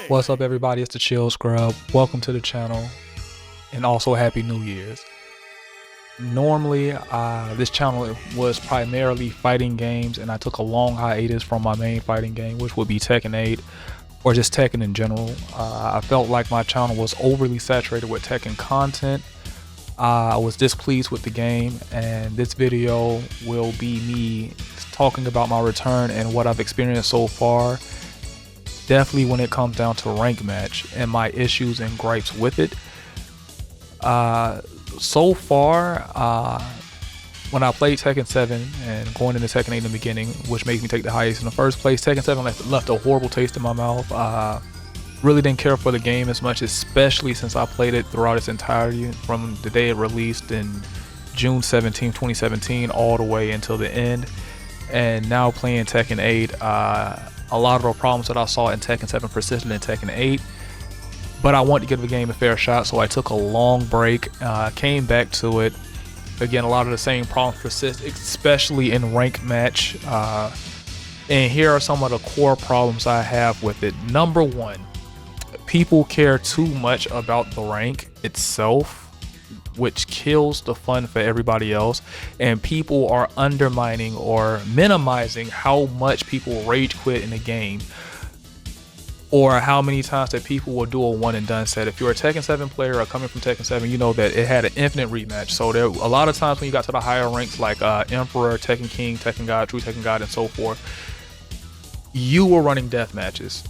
What's up, everybody? It's the Chill Scrub. Welcome to the channel, and also Happy New Year's. Normally, this channel was primarily fighting games, and I took a long hiatus from my main fighting game, which would be Tekken 8, or just Tekken in general. I felt like my channel was overly saturated with Tekken content. I was displeased with the game, and this video will be me talking about my return and what I've experienced so far. Definitely when it comes down to rank match and my issues and gripes with it. So far, when I played Tekken 7 and going into Tekken 8 in the beginning, which made me take the hiatus in the first place, Tekken 7 left a horrible taste in my mouth. Really didn't care for the game as much, especially since I played it throughout its entirety from the day it released in June 17, 2017 all the way until the end. And now playing Tekken 8, a lot of the problems that I saw in Tekken 7 persisted in Tekken 8, but I wanted to give the game a fair shot, so I took a long break, came back to it. Again, a lot of the same problems persist, especially in rank match, and here are some of the core problems I have with it. Number one, people care too much about the rank itself, which kills the fun for everybody else, and people are undermining or minimizing how much people rage quit in the game, or how many times that people will do a one and done set. If you're a Tekken 7 player or coming from Tekken 7, you know that it had an infinite rematch. So there a lot of times when you got to the higher ranks like Emperor, Tekken King, Tekken God, True Tekken God, and so forth, you were running death matches.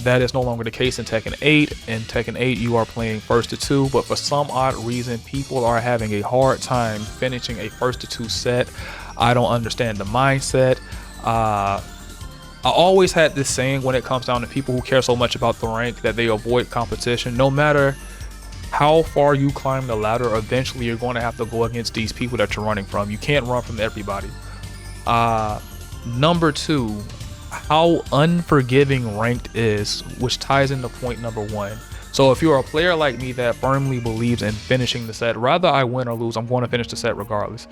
That is no longer the case in Tekken 8. In Tekken 8, you are playing first to two, but for some odd reason, people are having a hard time finishing a first to two set. I don't understand the mindset. I always had this saying when it comes down to people who care so much about the rank that they avoid competition. No matter how far you climb the ladder, eventually you're going to have to go against these people that you're running from. You can't run from everybody. Number two, how unforgiving ranked is, which ties into point number one. So if you're a player like me that firmly believes in finishing the set, rather I win or lose, I'm going to finish the set regardless.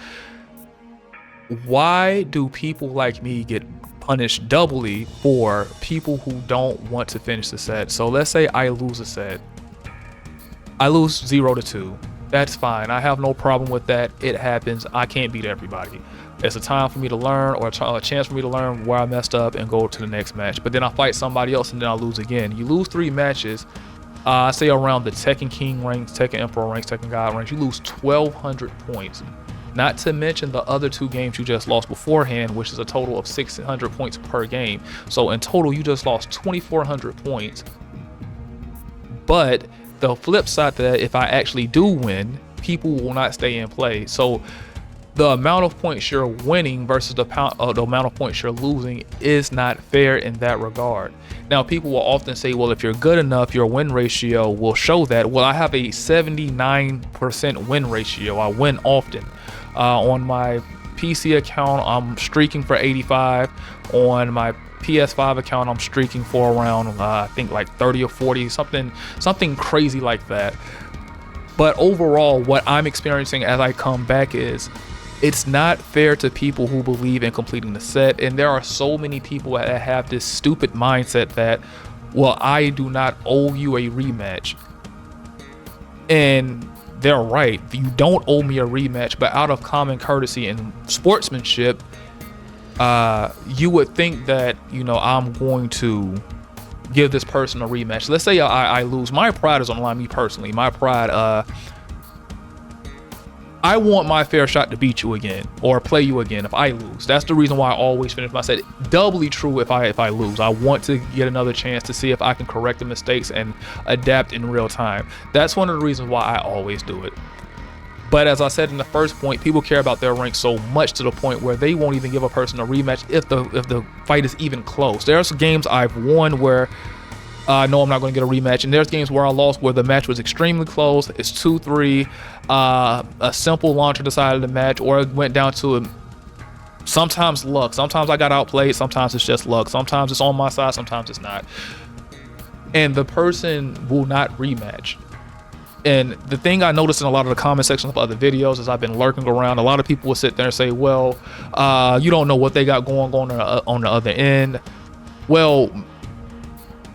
Why do people like me get punished doubly for people who don't want to finish the set? So let's say I lose a set. I lose 0-2. That's fine. I have no problem with that. It happens. I can't beat everybody. It's a time for me to learn, or a chance for me to learn where I messed up and go to the next match. But then I fight somebody else and then I lose again. You lose 3 matches, I say around the Tekken King ranks, Tekken Emperor ranks, Tekken God ranks, you lose 1,200 points. Not to mention the other 2 games you just lost beforehand, which is a total of 600 points per game. So in total, you just lost 2,400 points. But the flip side to that, if I actually do win, people will not stay in play. So the amount of points you're winning versus the amount of points you're losing is not fair in that regard. Now, people will often say, well, if you're good enough, your win ratio will show that. Well, I have a 79% win ratio. I win often. On my PC account, I'm streaking for 85. On my PS5 account, I'm streaking for around, I think like 30 or 40, something crazy like that. But overall, what I'm experiencing as I come back is, it's not fair to people who believe in completing the set, and there are so many people that have this stupid mindset that, well, I do not owe you a rematch. And they're right, you don't owe me a rematch, but out of common courtesy and sportsmanship, you would think that, you know, I'm going to give this person a rematch. Let's say I lose. My pride is on the line, me personally. My pride, I want my fair shot to beat you again or play you again if I lose. That's the reason why I always finish my set. Doubly true if I lose. I want to get another chance to see if I can correct the mistakes and adapt in real time. That's one of the reasons why I always do it. But as I said in the first point, people care about their rank so much to the point where they won't even give a person a rematch if the fight is even close. There are some games I've won where I know I'm not going to get a rematch, and there's games where I lost where the match was extremely close. It's 2-3, a simple launcher decided the match, or it went down to sometimes luck. Sometimes I got outplayed, sometimes it's just luck. Sometimes it's on my side, sometimes it's not. And the person will not rematch. And the thing I noticed in a lot of the comment sections of other videos as I've been lurking around, a lot of people will sit there and say, well, you don't know what they got going on the other end. Well,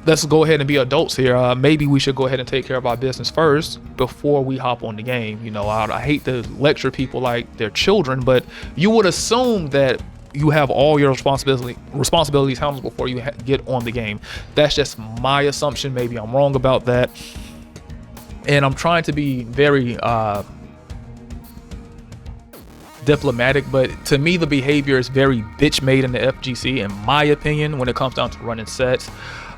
let's go ahead and be adults here. Maybe we should go ahead and take care of our business first before we hop on the game. You know, I hate to lecture people like they're children, but you would assume that you have all your responsibilities handled before you get on the game. That's just my assumption. Maybe I'm wrong about that. And I'm trying to be very diplomatic, but to me the behavior is very bitch made in the FGC, in my opinion, when it comes down to running sets.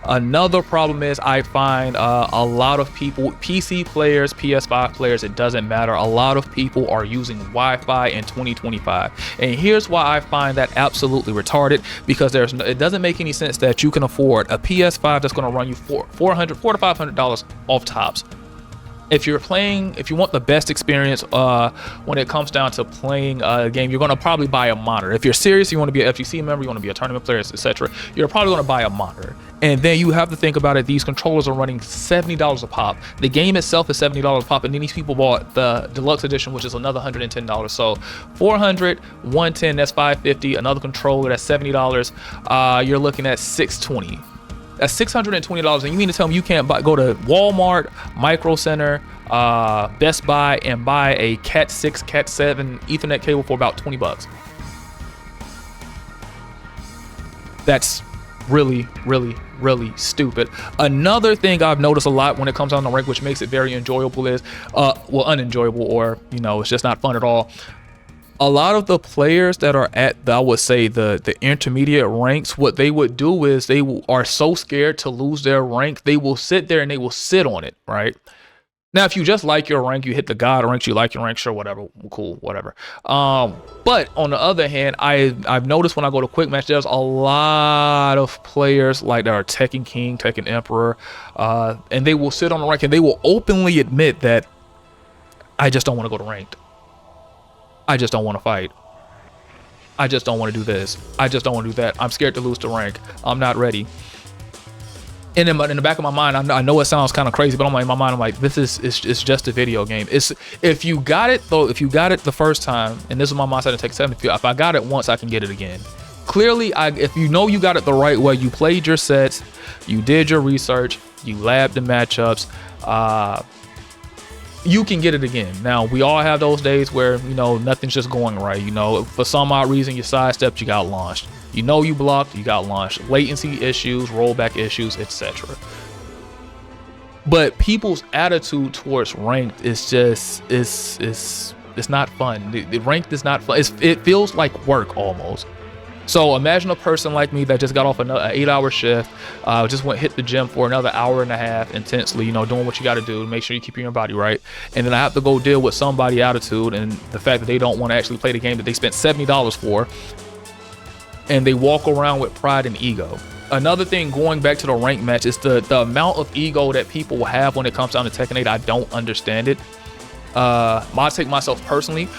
Another problem is I find a lot of people, PC players, PS5 players, it doesn't matter, a lot of people are using Wi-Fi in 2025, and here's why I find that absolutely retarded, because it doesn't make any sense that you can afford a PS5 that's going to run you $400 to $500 off tops. If you want the best experience when it comes down to playing a game, you're going to probably buy a monitor. If you're serious, you want to be an FGC member, you want to be a tournament player, etc., you're probably going to buy a monitor. And then you have to think about it, these controllers are running $70 a pop. The game itself is $70 a pop, and then these people bought the deluxe edition, which is another $110. So 400, 110, that's $550. Another controller, that's $70. You're looking at $620. That's $620, and you mean to tell me you can't go to Walmart, Micro Center, Best Buy, and buy a Cat 6, Cat 7 Ethernet cable for about $20? That's really, really, really stupid. Another thing I've noticed a lot when it comes on the rank, which makes it very enjoyable, is well, unenjoyable, or you know, it's just not fun at all. A lot of the players that are at I would say the intermediate ranks, what they would do is they are so scared to lose their rank, they will sit there and they will sit on it, right? Now, if you just like your rank, you hit the god ranks, you like your rank, sure, whatever, cool, whatever. But on the other hand, I've noticed when I go to quick match, there's a lot of players like that are Tekken King, Tekken Emperor, and they will sit on the rank and they will openly admit that I just don't want to go to ranked. I just don't want to fight. I just don't want to do this. I just don't want to do that. I'm scared to lose the rank. I'm not ready. And in the back of my mind, I know it sounds kind of crazy, but in my mind, I'm like, it's just a video game. If you got it though, if you got it the first time, and this is my mindset in Tekken 7, if I got it once, I can get it again. Clearly, if you know you got it the right way, you played your sets, you did your research, you labbed the matchups, you can get it again. Now, we all have those days where, you know, nothing's just going right. You know, for some odd reason, you sidestepped, you got launched. You know, you blocked, you got launched. Latency issues, rollback issues, etc. But people's attitude towards ranked is just, it's not fun. The ranked is not fun. It feels like work almost. So imagine a person like me that just got off an 8-hour shift, just hit the gym for another hour and a half intensely, you know, doing what you got to do to make sure you're keeping your body right. And then I have to go deal with somebody's attitude and the fact that they don't want to actually play the game that they spent $70 for. And they walk around with pride and ego. Another thing, going back to the rank match, is the amount of ego that people have when it comes down to Tekken 8. I don't understand it. I take myself personally.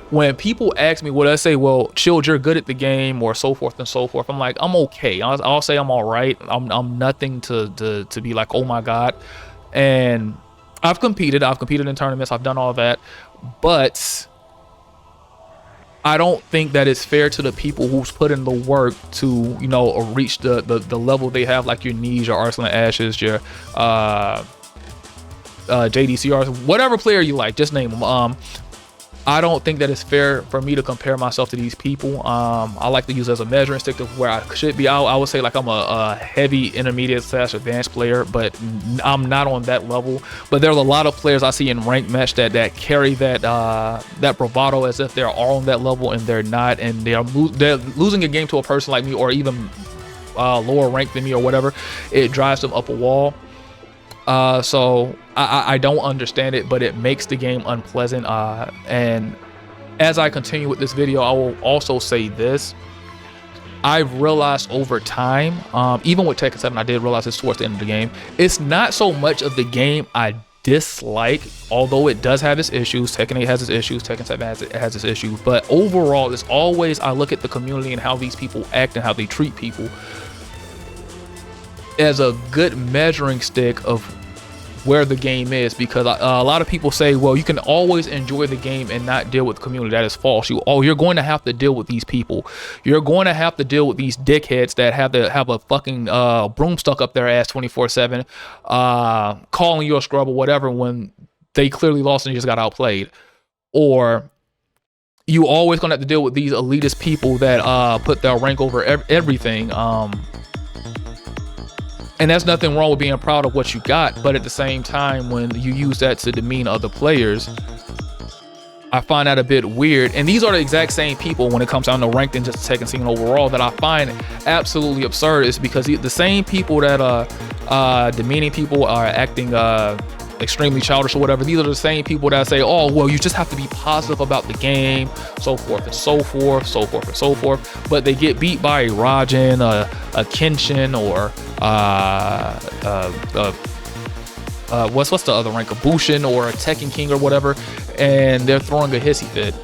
When people ask me, what I say, well, Shield, you're good at the game, or so forth and so forth. I'm like, I'm okay. I'll say I'm all right. I'm nothing to be like, oh my God. And I've competed in tournaments. I've done all that, but I don't think that it's fair to the people who's put in the work to, you know, reach the level they have, like your Knees, your Arsenal Ashes, your JDCRs, whatever player you like, just name them. I don't think that it's fair for me to compare myself to these people. I like to use as a measuring stick of where I should be. I would say like I'm a heavy intermediate / advanced player, but I'm not on that level. But there's a lot of players I see in ranked match that carry that bravado as if they're all on that level, and they're not, and they're losing a game to a person like me, or even lower ranked than me or whatever. It drives them up a wall. So I don't understand it, but it makes the game unpleasant. And as I continue with this video, I will also say this. I've realized over time, even with Tekken 7, I did realize this towards the end of the game, it's not so much of the game I dislike, although it does have its issues. Tekken 8 has its issues, Tekken 7 has its issues, but overall, it's always, I look at the community and how these people act and how they treat people as a good measuring stick of where the game is, because a lot of people say, well, you can always enjoy the game and not deal with the community. That is false. You're going to have to deal with these people. You're going to have to deal with these dickheads that have a fucking broom stuck up their ass 24/7, calling you a scrub or whatever when they clearly lost and just got outplayed. Or you always gonna have to deal with these elitist people that put their rank over everything. And there's nothing wrong with being proud of what you got, but at the same time, when you use that to demean other players, I find that a bit weird. And these are the exact same people, when it comes down to ranked and just the Tekken scene overall, that I find absolutely absurd. Is because the same people that demeaning people are acting extremely childish or whatever. These are the same people that say, oh, well, you just have to be positive about the game, so forth and so forth, so forth and so forth. But they get beat by a Rajan, a Kenshin, or what's the other rank, a Bushin or a Tekken King or whatever, and they're throwing a hissy fit.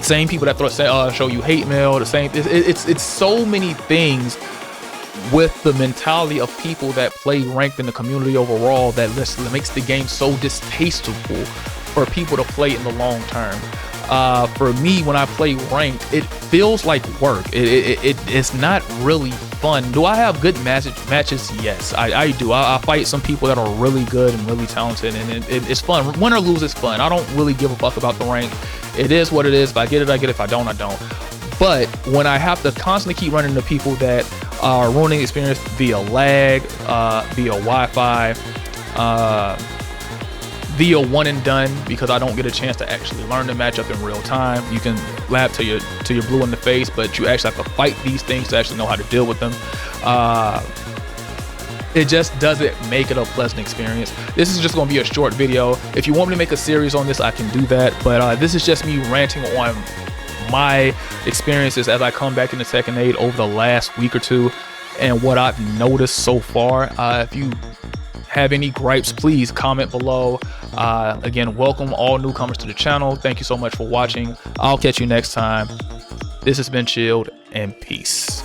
Same people that show you hate mail, the same. It's so many things with the mentality of people that play ranked in the community overall that makes the game so distasteful for people to play in the long term. For me, when I play ranked, it feels like work. It's not really fun. Do I have good matches? Yes, I do. I fight some people that are really good and really talented, and it's fun. Win or lose, it's fun. I don't really give a fuck about the rank. It is what it is. If I get it, I get it. If I don't, I don't. But when I have to constantly keep running into people that are ruining the experience via lag, via Wi-Fi, via one and done, because I don't get a chance to actually learn the matchup in real time. You can lap till you're blue in the face, but you actually have to fight these things to actually know how to deal with them. It just doesn't make it a pleasant experience. This is just going to be a short video. If you want me to make a series on this, I can do that. But this is just me ranting on my experiences as I come back into Tekken 8 over the last week or two, and what I've noticed so far. If you have any gripes, please comment below. Again, welcome all newcomers to the channel. Thank you so much for watching. I'll catch you next time. This has been Chilled, and peace.